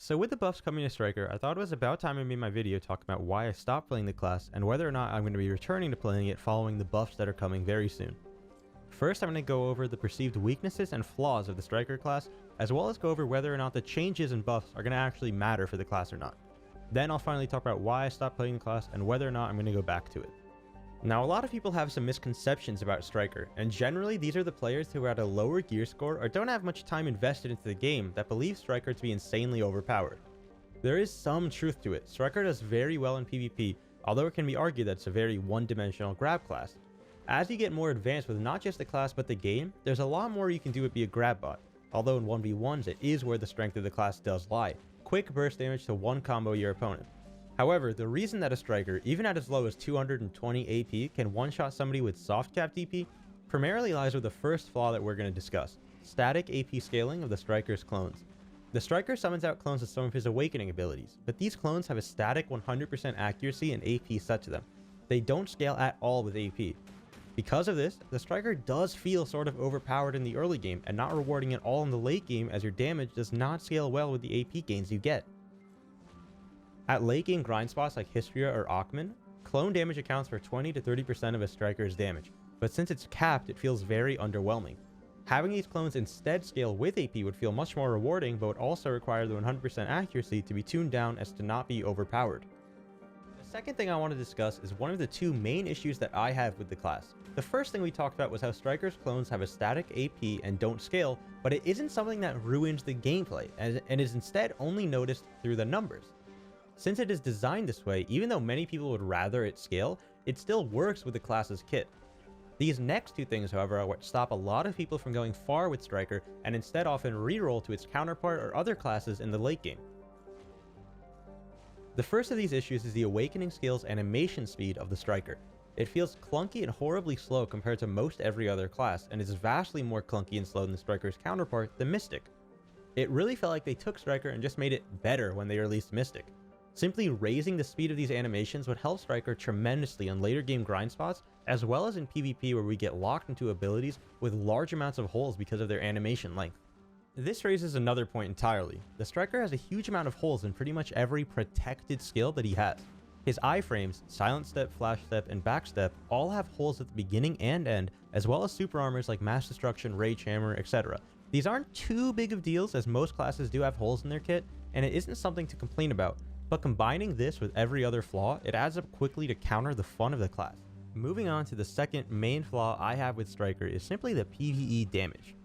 So with the buffs coming to Stryker, I thought it was about time I made my video talking about why I stopped playing the class and whether or not I'm going to be returning to playing it following the buffs that are coming very soon. First, I'm going to go over the perceived weaknesses and flaws of the Stryker class, as well as go over whether or not the changes and buffs are going to actually matter for the class or not. Then I'll finally talk about why I stopped playing the class and whether or not I'm going to go back to it. Now, a lot of people have some misconceptions about Stryker, and generally these are the players who are at a lower gear score or don't have much time invested into the game that believe Stryker to be insanely overpowered. There is some truth to it. Stryker does very well in PvP, although it can be argued that it's a very one-dimensional grab class. As you get more advanced with not just the class but the game, there's a lot more you can do with be a grab bot, although in 1v1s it is where the strength of the class does lie. Quick burst damage to one combo your opponent. However, the reason that a Stryker, even at as low as 220 AP, can one-shot somebody with soft cap DP primarily lies with the first flaw that we're going to discuss: static AP scaling of the Stryker's clones. The Stryker summons out clones with some of his awakening abilities, but these clones have a static 100% accuracy and AP set to them. They don't scale at all with AP. Because of this, the Stryker does feel sort of overpowered in the early game and not rewarding at all in the late game, as your damage does not scale well with the AP gains you get. At late game grind spots like Histria or Ackman, clone damage accounts for 20 to 30% of a Stryker's damage, but since it's capped, it feels very underwhelming. Having these clones instead scale with AP would feel much more rewarding, but would also require the 100% accuracy to be tuned down as to not be overpowered. The second thing I want to discuss is one of the two main issues that I have with the class. The first thing we talked about was how Stryker's clones have a static AP and don't scale, but it isn't something that ruins the gameplay, and is instead only noticed through the numbers. Since it is designed this way, even though many people would rather it scale, it still works with the class's kit. These next two things, however, are what stop a lot of people from going far with Stryker and instead often reroll to its counterpart or other classes in the late game. The first of these issues is the awakening skill's animation speed of the Stryker. It feels clunky and horribly slow compared to most every other class, and is vastly more clunky and slow than the Stryker's counterpart, the Mystic. It really felt like they took Stryker and just made it better when they released Mystic. Simply raising the speed of these animations would help Stryker tremendously on later game grind spots, as well as in PvP where we get locked into abilities with large amounts of holes because of their animation length. This raises another point entirely. The Stryker has a huge amount of holes in pretty much every protected skill that he has. His iframes, Silent Step, Flash Step, and Back Step all have holes at the beginning and end, as well as super armors like Mass Destruction, Rage Hammer, etc. These aren't too big of deals, as most classes do have holes in their kit, and it isn't something to complain about. But combining this with every other flaw, it adds up quickly to counter the fun of the class. Moving on to the second main flaw I have with Stryker is simply the PvE damage.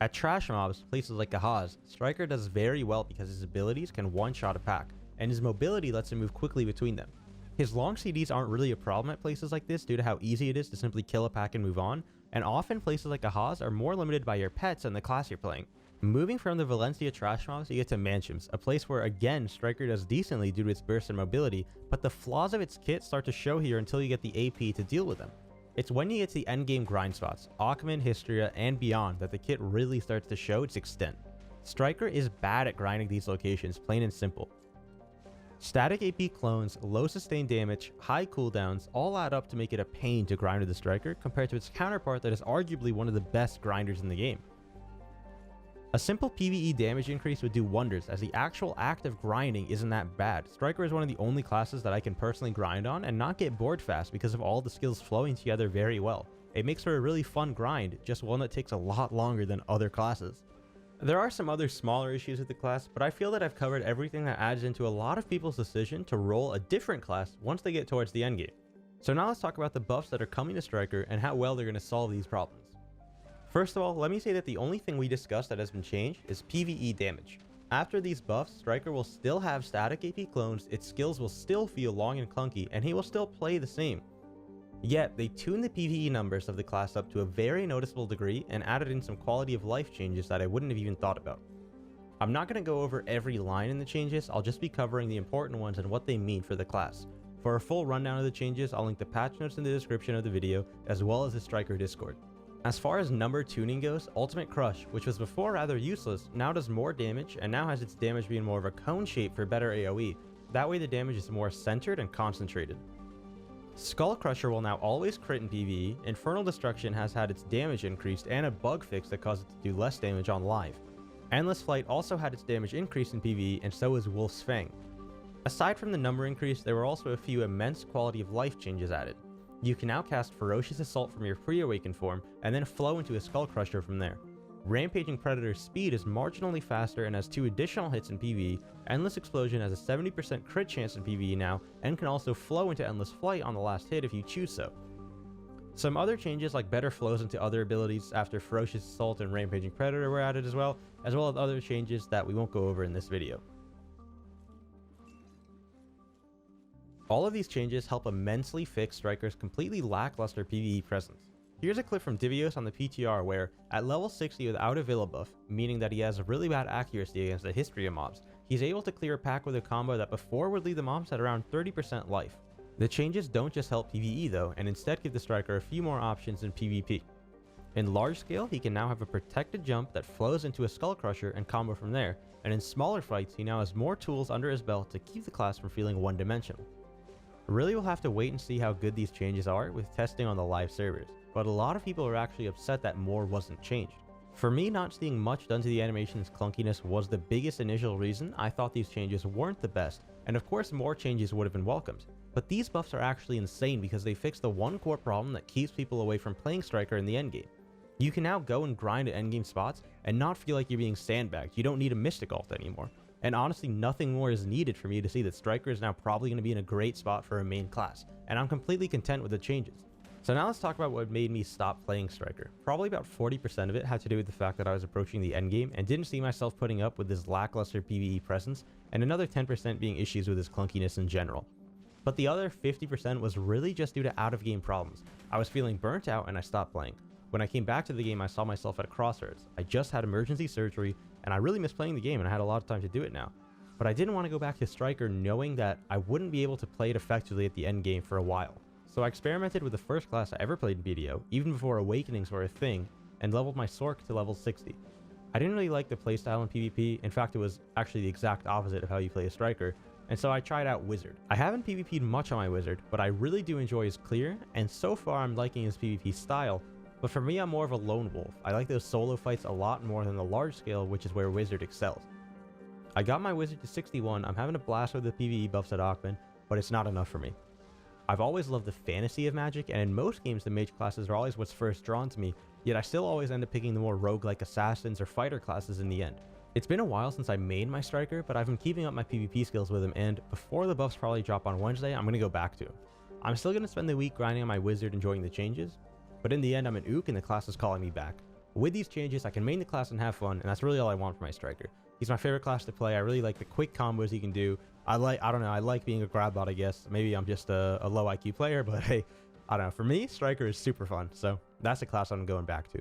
At trash mobs, places like Ahaz, Stryker does very well because his abilities can one-shot a pack, and his mobility lets him move quickly between them. His long CDs aren't really a problem at places like this due to how easy it is to simply kill a pack and move on, and often places like Ahaz are more limited by your pets and the class you're playing. Moving from the Valencia trash mobs, you get to Mansions, a place where again Stryker does decently due to its burst and mobility, but the flaws of its kit start to show here until you get the AP to deal with them. It's when you get to the endgame grind spots, Ackman, Histria, and beyond, that the kit really starts to show its extent. Stryker is bad at grinding these locations, plain and simple. Static AP clones, low sustained damage, high cooldowns all add up to make it a pain to grind with the Stryker compared to its counterpart that is arguably one of the best grinders in the game. A simple PvE damage increase would do wonders, as the actual act of grinding isn't that bad. Stryker is one of the only classes that I can personally grind on and not get bored fast because of all the skills flowing together very well. It makes for a really fun grind, just one that takes a lot longer than other classes. There are some other smaller issues with the class, but I feel that I've covered everything that adds into a lot of people's decision to roll a different class once they get towards the endgame. So now let's talk about the buffs that are coming to Stryker and how well they're going to solve these problems. First of all, let me say that the only thing we discussed that has been changed is PvE damage. After these buffs, Stryker will still have static AP clones, its skills will still feel long and clunky, and he will still play the same. Yet, they tuned the PvE numbers of the class up to a very noticeable degree and added in some quality of life changes that I wouldn't have even thought about. I'm not going to go over every line in the changes, I'll just be covering the important ones and what they mean for the class. For a full rundown of the changes, I'll link the patch notes in the description of the video, as well as the Stryker Discord. As far as number tuning goes, Ultimate Crush, which was before rather useless, now does more damage and now has its damage being more of a cone shape for better AoE. That way the damage is more centered and concentrated. Skull Crusher will now always crit in PvE, Infernal Destruction has had its damage increased and a bug fix that causes it to do less damage on live. Endless Flight also had its damage increased in PvE, and so is Wolf's Fang. Aside from the number increase, there were also a few immense quality of life changes added. You can now cast Ferocious Assault from your pre-awakened form, and then flow into a Skull Crusher from there. Rampaging Predator's speed is marginally faster and has 2 additional hits in PvE. Endless Explosion has a 70% crit chance in PvE now, and can also flow into Endless Flight on the last hit if you choose so. Some other changes like better flows into other abilities after Ferocious Assault and Rampaging Predator were added as well as other changes that we won't go over in this video. All of these changes help immensely fix Stryker's completely lackluster PvE presence. Here's a clip from Divios on the PTR where, at level 60 without a Villa buff, meaning that he has a really bad accuracy against the history of mobs, he's able to clear a pack with a combo that before would leave the mobs at around 30% life. The changes don't just help PvE though, and instead give the Stryker a few more options in PvP. In large scale, he can now have a protected jump that flows into a Skull Crusher and combo from there, and in smaller fights he now has more tools under his belt to keep the class from feeling one-dimensional. Really, we'll have to wait and see how good these changes are with testing on the live servers, but a lot of people are actually upset that more wasn't changed. For me, not seeing much done to the animation's clunkiness was the biggest initial reason I thought these changes weren't the best, and of course more changes would have been welcomed. But these buffs are actually insane because they fix the one core problem that keeps people away from playing Stryker in the endgame. You can now go and grind at endgame spots and not feel like you're being sandbagged. You don't need a Mystic ult anymore. And honestly, nothing more is needed for me to see that Stryker is now probably going to be in a great spot for a main class, and I'm completely content with the changes. So now let's talk about what made me stop playing Stryker. Probably about 40% of it had to do with the fact that I was approaching the endgame and didn't see myself putting up with this lackluster PvE presence, and another 10% being issues with his clunkiness in general. But the other 50% was really just due to out-of-game problems. I was feeling burnt out and I stopped playing. When I came back to the game, I saw myself at a crossroads. I just had emergency surgery, and I really miss playing the game, and I had a lot of time to do it now. But I didn't want to go back to Stryker knowing that I wouldn't be able to play it effectively at the end game for a while. So I experimented with the first class I ever played in BDO, even before Awakenings were a thing, and leveled my Sork to level 60. I didn't really like the playstyle in PvP. In fact, it was actually the exact opposite of how you play a Stryker, and so I tried out Wizard. I haven't PvP'd much on my Wizard, but I really do enjoy his clear, and so far I'm liking his PvP style. But for me, I'm more of a lone wolf. I like those solo fights a lot more than the large scale, which is where Wizard excels. I got my Wizard to 61, I'm having a blast with the PvE buffs at Aukman, but it's not enough for me. I've always loved the fantasy of Magic, and in most games the mage classes are always what's first drawn to me, yet I still always end up picking the more roguelike assassins or fighter classes in the end. It's been a while since I made my Stryker, but I've been keeping up my PvP skills with him, and before the buffs probably drop on Wednesday, I'm going to go back to him. I'm still going to spend the week grinding on my Wizard enjoying the changes, but in the end I'm an Ook and the class is calling me back. With these changes, I can main the class and have fun, and that's really all I want for my Stryker. He's my favorite class to play. I really like the quick combos he can do. I like being a grab bot, I guess. Maybe I'm just a low IQ player, but hey, I don't know. For me, Stryker is super fun, so that's the class I'm going back to.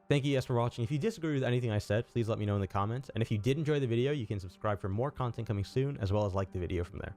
Thank you guys for watching. If you disagree with anything I said, please let me know in the comments. And if you did enjoy the video, you can subscribe for more content coming soon, as well as like the video from there.